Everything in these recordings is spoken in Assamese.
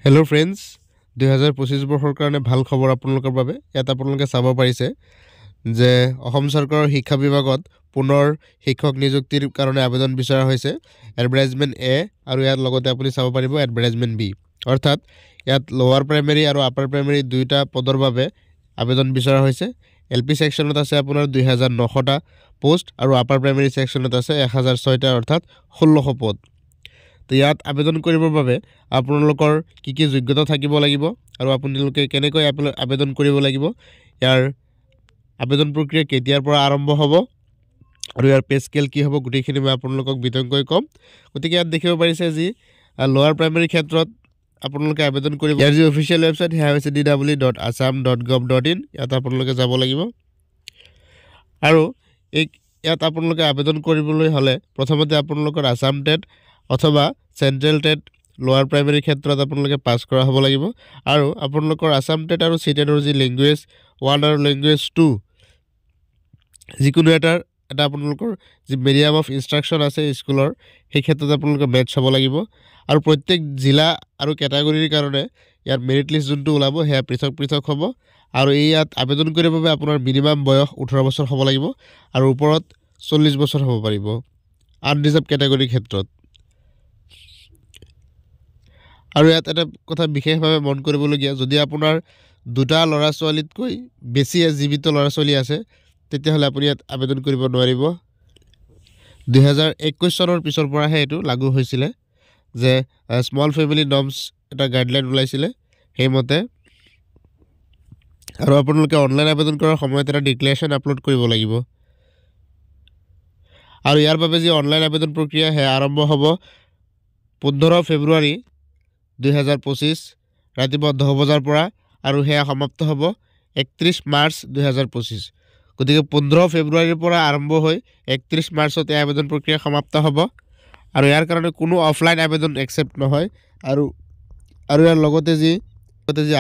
হেল্ল' ফ্ৰেণ্ডছ 2025 বৰ্ষৰ কাৰণে ভাল খবৰ আপোনালোকৰ বাবে ইয়াত আপোনালোকে চাব পাৰিছে যে অসম চৰকাৰৰ শিক্ষা বিভাগত পুনৰ শিক্ষক নিযুক্তিৰ কাৰণে আবেদন বিচৰা হৈছে এডভাৰটাইজমেণ্ট এ আৰু ইয়াৰ লগতে আপুনি চাব পাৰিব এডভাৰটাইজমেণ্ট বি অৰ্থাৎ ইয়াত লোৱাৰ প্ৰাইমেৰী আৰু আপাৰ প্ৰাইমেৰী দুইটা পদৰ বাবে আবেদন বিচৰা হৈছে এলপি সেকশনত আছে আপোনাৰ 2900টা পোষ্ট আৰু আপাৰ প্ৰাইমেৰী সেকশনত আছে 1006টা অৰ্থাৎ 1600 পদ তো ইয়াত আবেদন কৰিবৰ বাবে আপোনালোকৰ কি কি যোগ্যতা থাকিব লাগিব আৰু আপোনালোকে কেনেকৈ আবেদন কৰিব লাগিব ইয়াৰ আবেদন প্ৰক্ৰিয়া কেতিয়াৰ পৰা আৰম্ভ হ'ব আৰু ইয়াৰ পে স্কেল কি হ'ব গুটেইখিনি মই আপোনালোকক বিতংকৈ কম গতিকে ইয়াত দেখিব পাৰিছে যি লোৱাৰ প্ৰাইমেৰী ক্ষেত্ৰত আপোনালোকে আবেদন কৰিব ইয়াৰ যি অফিচিয়েল ৱেবছাইট হেয়া হৈছে www.assam.gov.in ইয়াত আপোনালোকে যাব লাগিব আৰু ইয়াত আপোনালোকে আবেদন কৰিবলৈ হ'লে প্ৰথমতে আপোনালোকৰ আসাম টেট অথবা সেন্ট্ৰেল টেট লোৱাৰ প্ৰাইমেৰী ক্ষেত্ৰত আপোনালোকে পাছ কৰা হ'ব লাগিব আৰু আপোনালোকৰ আসাম টেট আৰু সিটেটৰ যি ল্যাঙ্গুৱেজ 1 আৰু ল্যাঙ্গুৱেজ 2 যিকোনো এটা আপোনালোকৰ যি মিডিয়াম অফ ইনষ্ট্ৰাকচন আছে স্কুলৰ সেই ক্ষেত্ৰত আপোনালোকে মেথছ হ'ব লাগিব আৰু প্ৰত্যেক জিলা আৰু ক্যাটাগৰীৰ কাৰণে ইয়াৰ মেৰিট লিষ্ট যোনটো ওলাব হেয়া পৃথক পৃথক হ'ব আৰু ইয়াত আবেদন কৰিবৰ বাবে আপোনাৰ মিনিমাম বয়স 18 বছৰ হ'ব লাগিব আৰু ওপৰত 40 বছৰ হ'ব পাৰিব আনৰিজাৰ্ভ ক্যাটাগৰীৰ ক্ষেত্ৰত আৰু ইয়াত এটা কথা বিশেষভাৱে মন কৰিবলগীয়া যদি আপোনাৰ দুটা ল'ৰা ছোৱালীতকৈ বেছি জীৱিত ল'ৰা ছোৱালী আছে তেতিয়াহ'লে আপুনি ইয়াত আবেদন কৰিব নোৱাৰিব 2021 চনৰ পিছৰ পৰাহে এটো লাগু হৈছিল যে স্মল ফেমিলি নৰ্মছ এটা গাইডলাইন ওলাইছিল হেমতে আৰু আপোনালোকে অনলাইন আবেদন কৰাৰ সময়ত এটা ডিক্লেৰেশ্যন আপলোড কৰিব লাগিব আৰু ইয়াৰ বাবে যি অনলাইন আবেদন প্ৰক্ৰিয়া হে আৰম্ভ হ'ব 15 ফেব্ৰুৱাৰী 2025 ৰাতিপুৱা 10 বজাৰ পৰা আৰু হেয়া সমাপ্ত হ'ব 31 মাৰ্চ 2025 গতিকে 15 ফেব্ৰুৱাৰীৰ পৰা আৰম্ভ হৈ 31 মাৰ্চতে আবেদন প্ৰক্ৰিয়া সমাপ্ত হ'ব আৰু ইয়াৰ কাৰণে কোনো অফলাইন আবেদন একচেপ্ট নহয় আৰু ইয়াৰ লগতে যি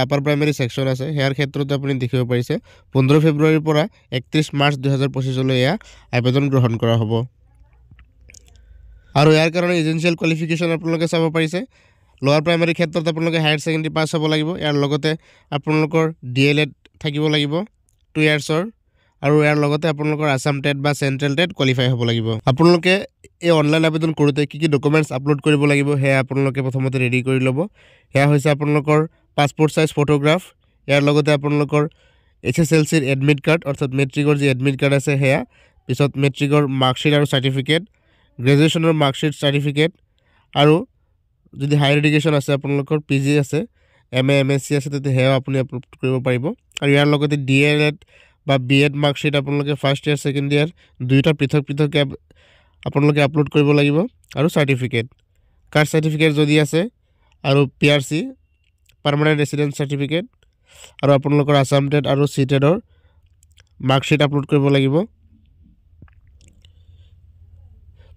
আপাৰ প্ৰাইমেৰী সেকশন আছে হেয়াৰ ক্ষেত্ৰতে আপুনি দেখিব পাৰিছে 15 ফেব্ৰুৱাৰীৰ পৰা 31 মাৰ্চ 2025 লৈ এয়া আবেদন গ্ৰহণ কৰা হ'ব আৰু ইয়াৰ কাৰণে এজেন্সিয়েল কোৱালিফিকেশন আপোনালোকে চাব পাৰিছে লোৱাৰ প্ৰাইমেৰী ক্ষেত্ৰত আপোনালোকে হায়াৰ সেকেন্ডাৰী পাছ হ'ব লাগিব ইয়াৰ লগতে আপোনালোকৰ ডিএলএড থাকিব লাগিব 2 ইয়াৰ্ছৰ আৰু ইয়াৰ লগতে আপোনালোকৰ আসাম টেট বা সেন্ট্ৰেল টেট কোৱালিফাই হ'ব লাগিব আপোনালোকে এই অনলাইন আবেদন কৰোতে কি কি ডকুমেন্টস আপলোড কৰিব লাগিব হে আপোনালোকে প্ৰথমতে ৰেডি কৰি ল'ব হেয়া হৈছে আপোনালোকৰ পাসপোৰ্ট সাইজ ফটোগ্ৰাফ ইয়াৰ লগতে আপোনালোকৰ এছএছএলসিৰ এডমিট কাৰ্ড অৰ্থাৎ মেট্ৰিকৰ যি এডমিট কাৰ্ড আছে হেয়া পিছত মেট্ৰিকৰ মাৰ্কশিট আৰু সাৰ্টিফিকেট গ্ৰেজুৱেচনৰ মাৰ্কশিট সাৰ্টিফিকেট আৰু যদি হায়াৰ এডুকেশ্যন আছে আপোনালোকৰ পিজি আছে এমএ এমএসসি আছে তেতে হেয়া আপুনি আপলোড কৰিব পাৰিব আৰু ইয়াৰ লগতে ডিএলএড বা বিএড মাৰ্কশিট আপোনালোকে ফাৰ্ষ্ট ইয়াৰ সেকেন্ড ইয়াৰ দুইটা পৃথক পৃথক আপোনালোকে আপলোড কৰিব লাগিব আৰু সাৰ্টিফিকেট কাষ্ট সাৰ্টিফিকেট যদি আছে আৰু পিআৰসি পাৰ্মানেন্ট ৰেসিডেন্স সাৰ্টিফিকেট আৰু আপোনালোকৰ আসাম টেট আৰু সিটেটৰ মাৰ্কশিট আপলোড কৰিব লাগিব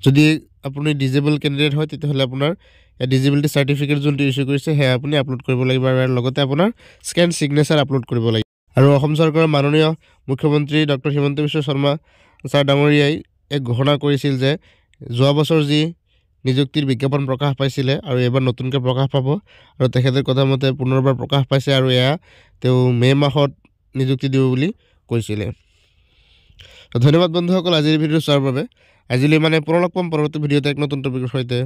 যদি আপুনি ডিজেবল ক্যান্ডিডেট হয় তেতিয়াহ'লে আপোনাৰ ডিজেবিলিটি সাৰ্টিফিকেট যোনটো ইস্যু কৰিছে হে আপুনি আপলোড কৰিব লাগিব আৰু লগতে আপোনাৰ স্ক্যান সিগনেচাৰ আপলোড কৰিব লাগিব আৰু অসম চৰকাৰৰ মাননীয় মুখ্যমন্ত্ৰী ডক্টৰ হিমন্ত বিশ্ব শৰ্মা ছাৰ ডাঙৰীয়াই এক ঘোষণা কৰিছিল যে যোৱা বছৰ যি নিযুক্তিৰ বিজ্ঞাপন প্ৰকাশ পাইছিল আৰু এবাৰ নতুনকৈ প্ৰকাশ পাব আৰু তেখেতৰ কথা মতে পুনৰবাৰ প্ৰকাশ পাইছে আৰু এয়া তেও মে মাহত নিযুক্তি দিব বুলি কৈছিল ধন্যবাদ বন্ধুসকল আজিৰ ভিডিঅ চোৱাৰ বাবে আজিলৈ মানে পুনৰ লগ পাম পৰৱৰ্তী ভিডিঅ'তে এক নতুন টপিকৰ সৈতে